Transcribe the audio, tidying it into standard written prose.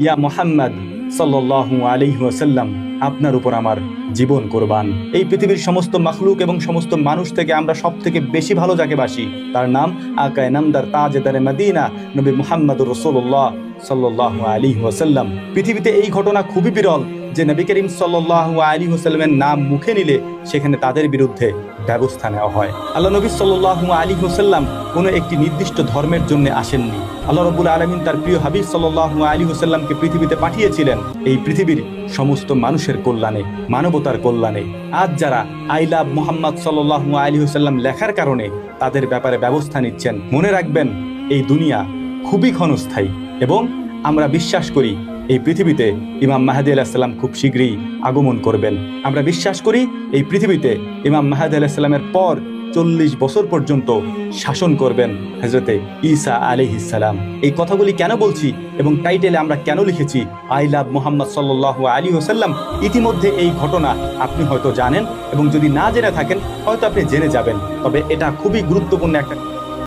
ইয়া মুহাম্মদ সাল্লাল্লাহু আলাইহি ওয়াসাল্লাম, আপনার উপর আমার জীবন কোরবান। এই পৃথিবীর সমস্ত মাখলুক এবং সমস্ত মানুষ থেকে আমরা সব থেকে বেশি ভালো যাকে বাসি তার নাম আকায়ে নামদার তাজেদারে মদিনা নবী মুহাম্মদুর রাসূলুল্লাহ সাল্লাল্লাহু আলাইহি ওয়াসাল্লাম। পৃথিবীতে এই ঘটনা খুবই বিরল যে নবী করিম সাল্লাল্লাহু আলাইহি ওয়াসাল্লামের নাম মুখে নিলে সেখানে তাদের বিরুদ্ধে ব্যবস্থা নেওয়া হয়। আল্লাহ নবী সাল্লাল্লাহু আলাইহি ওয়াসাল্লাম কোনো একটি নির্দিষ্ট ধর্মের জন্য আসেননি। আল্লাহ রাব্বুল আলামিন তার প্রিয় হাবিব সাল্লাল্লাহু আলাইহি ওয়াসাল্লামকে পৃথিবীতে পাঠিয়েছিলেন এই পৃথিবীর সমস্ত মানুষের কল্যাণে, মানবতার কল্যাণে। আজ যারা আই লাভ মুহাম্মদ সাল্লাল্লাহু আলাইহি ওয়াসাল্লাম লেখার কারণে তাদের ব্যাপারে ব্যবস্থা নিচ্ছেন, মনে রাখবেন এই দুনিয়া খুবই ক্ষণস্থায়ী এবং আমরা বিশ্বাস করি এই পৃথিবীতে ইমাম মাহদী আলাইহিস সালাম খুব শীঘ্রই আগমন করবেন। আমরা বিশ্বাস করি এই পৃথিবীতে ইমাম মাহদী আলাইহিস সালামের পর 40 বছর পর্যন্ত শাসন করবেন হযরতে ঈসা আলাইহিস সালাম। এই কথাগুলি কেন বলছি এবং টাইটেলে আমরা কেন লিখেছি আই লাভ মুহাম্মদ সাল্লাল্লাহু আলাইহি ওয়াসাল্লাম, ইতিমধ্যে এই ঘটনা আপনি হয়তো জানেন এবং যদি না জেনে থাকেন হয়তো আপনি জেনে যাবেন। তবে এটা খুবই গুরুত্বপূর্ণ একটা